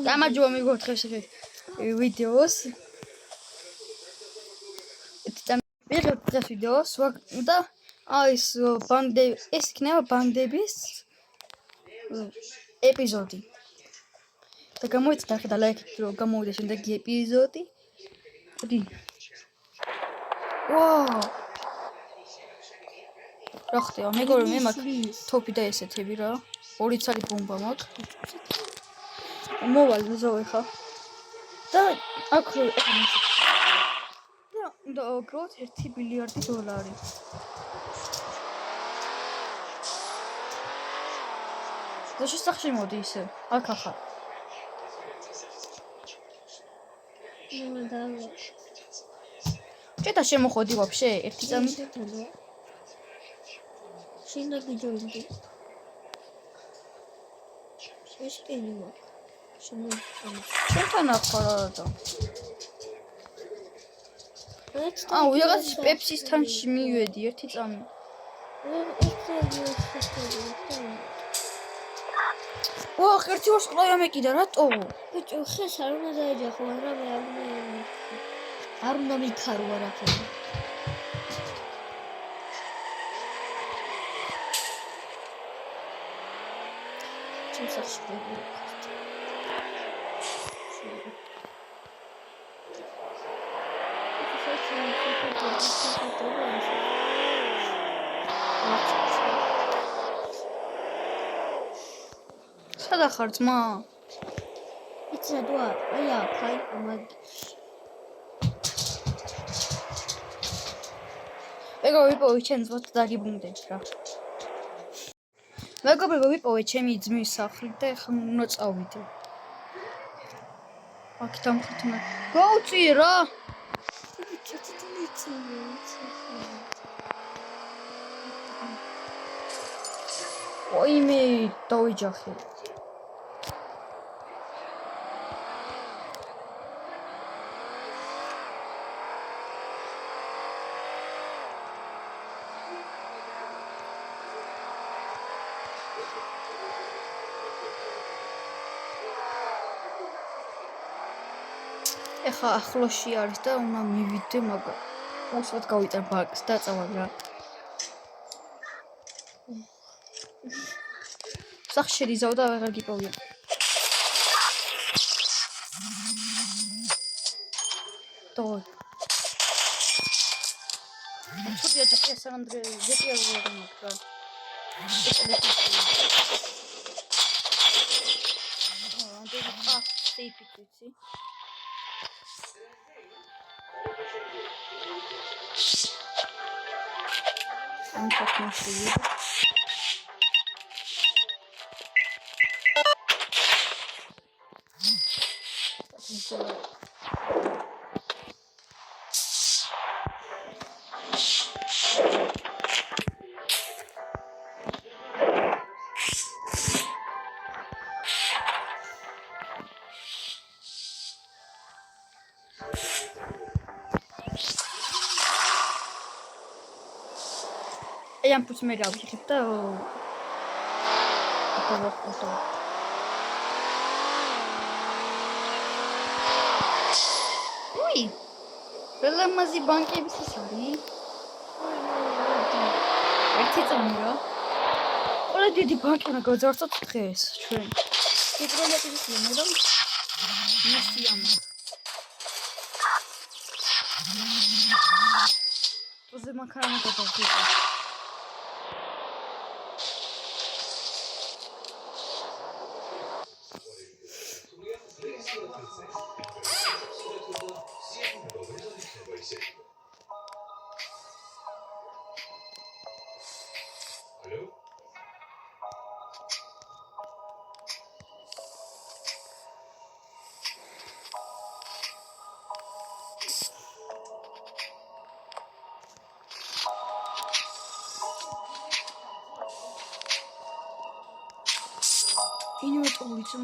გამარჯობა მიგოთ დღეს ვიდეოს. მიღებთ დღეს ვიდეოს და ეს იქნება ბანდების ეპიზოდი. და გამოიწვია და ლაიქით რომ გამოვიდა შემდეგი ეპიზოდი. მოდი. ვაუ! რა ხდება? მეგობრებო, მე მაქვს თოფი და ესეთები რა. 2 ცალი ბომბა მაქვს. მოვალ ზოე ხა. და აქ და უბრალოდ 1 ბილიარდი დოლარი. და შესახში მოდი ისე. აქ ახლა. Чё-то შემოხოდი вообще? ერთი წამი. შინდა გიჯოინდი. ეს პენი მაქვს. შენთან ახლა და. ვიღაც პეპსის თანში მივედი ერთი წამი. ვაუ, ერთი ვაშკლავი ამეკიდა რატო? ბიჭო, ხეს არ უნდა დაეჯახო, მაგრამ არ უნდა მიქარო არაფერი. ჩემსახში ვიყავ. სადა ხარ ძმა? იცი რა, აი აქ, აი მაგ. მეგობრებო, ჩემს ძმას დაგიბრუნდეთ რა. მეგობრებო, ვიპოვე ჩემი ძმის სახლი და ეხლა უნდა წავიდე. აქ დამხრთნა. გავწიე რა. ოიმე დავიჯახე. ეხა ახლოში არის და უნდა მივიდე, მაგრამ უსვათ გავიტარ ბაკს და წავალ რა. სახში რიზავ და აღარ გიპოვია. დოი. ცოტა ჯერ სანდრე ჯეტია ვიღებ რა. სეიფიცი. ამ თქმა. Am pus mai rău, și da. Ui! Rălă mă zi banche bi sari. Erți țamira. Ola de banche na găzar tot stres. Schön. Die Gründe ist es nicht, oder? Nicht die am. Was ist man kann nicht auf die. Ini wat ulica.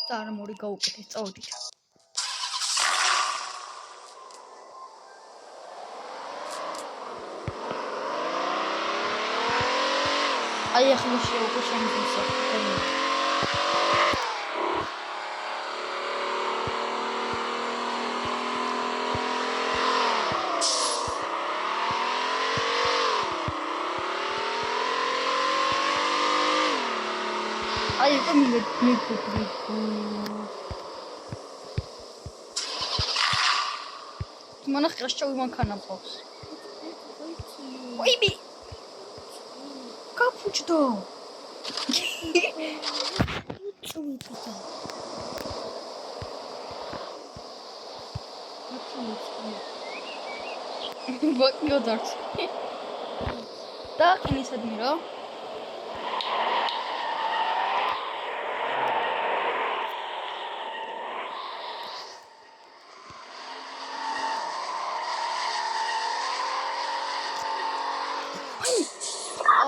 და armor-ი გავუკეთეთ, წავედით. აი ახლა შეუგო შემიძლია. აი ეს მიგები. მანახ გაშავი მანქანა ფობს. ოიბი. კაფუჭდო. წუიტა. ბოდარც. და ყინისადმი რა.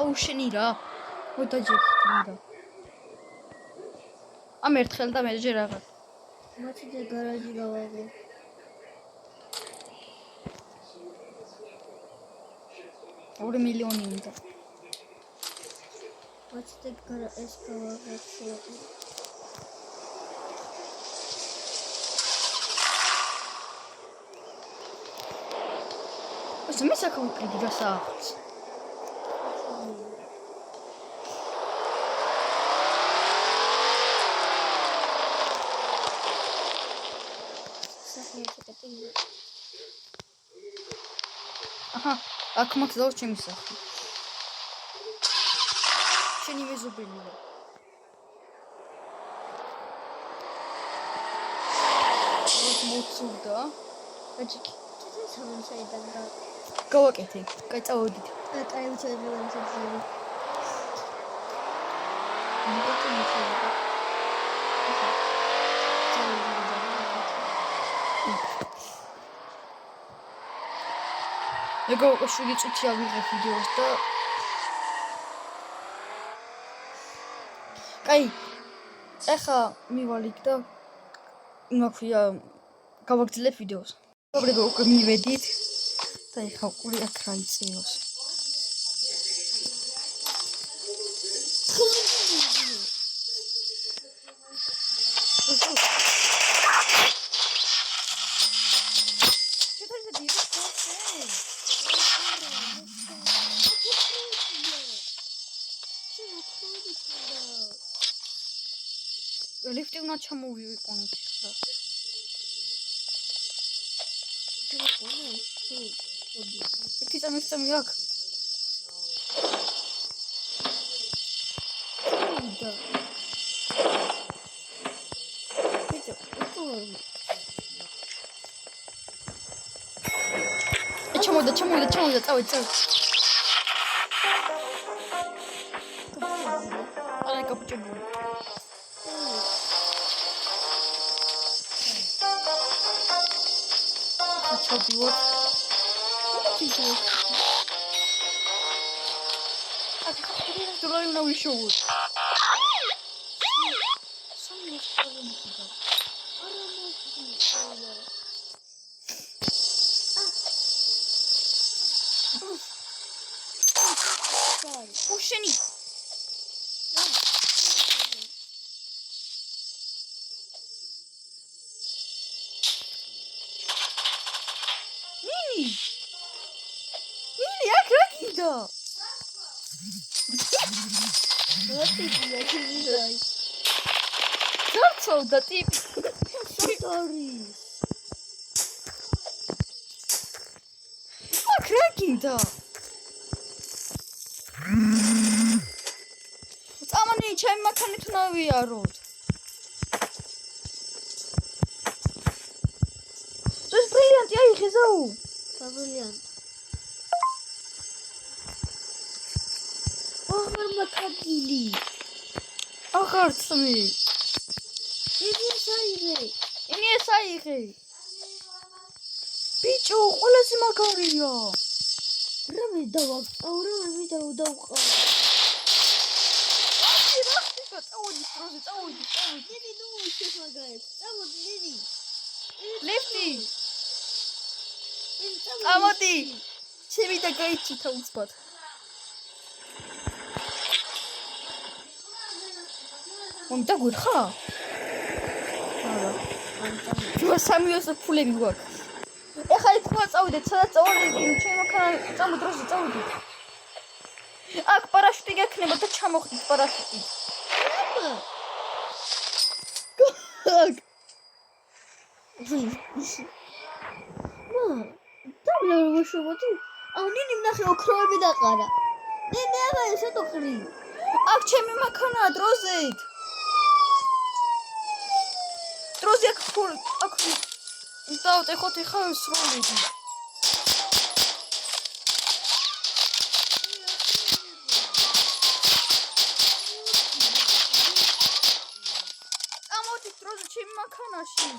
აუ შენი რა. მოდაჯექდა. ამ ერთხელ და მე ჯერ აღარ. მათი და გარაჟი გავაღო. ორი მილიონი უნდა. მათი და გარაჟი გავაღო. ეს მე საკუთრები გასაახლს. აჰა, აქ მაქვს და ჩემი სახლი. შენი მეზობელია. ეს მოცუდა. აჭიკი. ცოტა სამსაიდან და გავაკეთე. კაი წავედით. კაი უჩვენებელია საჭირო. ეგო შვილი წუთი ავიღე ვიდეოს და კაი ეხა მივალიქ და იმაქვია გავაგრძელებ ვიდეოს. მეგობრებო უკვე მივედით და ეხა უკვე აქ რა იწევს. ლიფტი უნდა ჩამოვიყვანოთ ახლა. ერთი წამი აქ. ჩამოვიდა, წავედ. არა კაპუჭებული. ჩავდივარ. დოლარი უნდა ვიშოვოთ. უშენი ნინი აქ რა გინდა? ზარცოვდა ტიპი. სტორი. აქ რა გინდა? წამონი ჩემი მანქანით უნდა ვიაროთ. ეს ბრილიანტი აი ხეზაუ. ბრილიანტი. აღარ მაკაგილი. აღარ წმი. ინი საიღე. ბიჭო, ყველაზე მაგარია. რამე დავაყავ. აი, რა ხდება? წავოდი დროზე, წავოდი. ნინი ნუ შეფაგაეთ. წამოდი ნინი. ლიფტი. წამოდი. შევიდა გაიჩითა უცბად. მომდა გურხა? არა. ჯო სამიოსო ფულები გვაქვს. ეხლა იქ ხმა წავიდეთ, სადაც წავიდეთ, ჩემი მანქანა წამოდროზე წავიდეთ. აქ პარაშუტი გექნება და ჩამოხდით პარაშუტი. აქ. დამლა როგორ შევოდი? აუ ნინი ნახე ოქროები დაყარა. ნინი აბა ესე თუ ხრი. აქ ჩემი მანქანაა დროზეთ. დროზე აქ დავტე ხოთი ხარ სროლები. ამოდი დროზე ჩემი მანქანაში.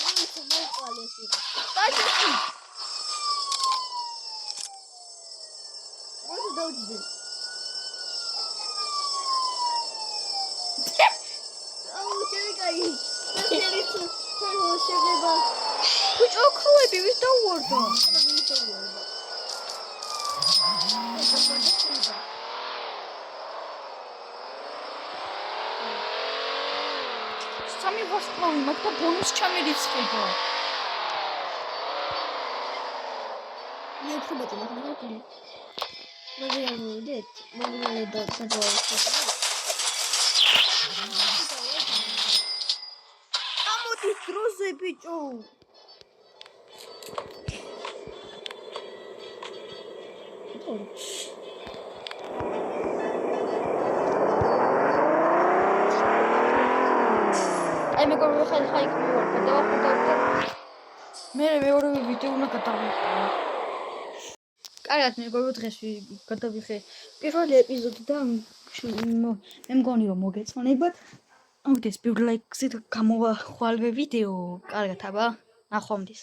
ნინი მოყალე ეს. დაიჭი. მოდი დავიძე. აუ შეგაი. ეს თეო შეგება. ბიჭო ოქროები ვის დაუვარდა? სამი ვარსკვლავი მაქვს და ბონუს ჩამირიცხება. მე უფრო მეტი ნახე. მოდი ამოვიდეთ. მოდი დავდავხო. ამოდი დროზე ბიჭო. აი მეგობრებო ხაი მივარ გადავახო. მე მეორე ვიდეო უნდა გადავიღო. კარგად მეგობრებო დღეს გადავიხე პირველი ეპიზოდი და მე მგონი რომ მოგეწონებათ. ამიტომ პირველ ლაიქზე გამოვახვალე ვიდეო. კარგად აბა. ნახვამდის.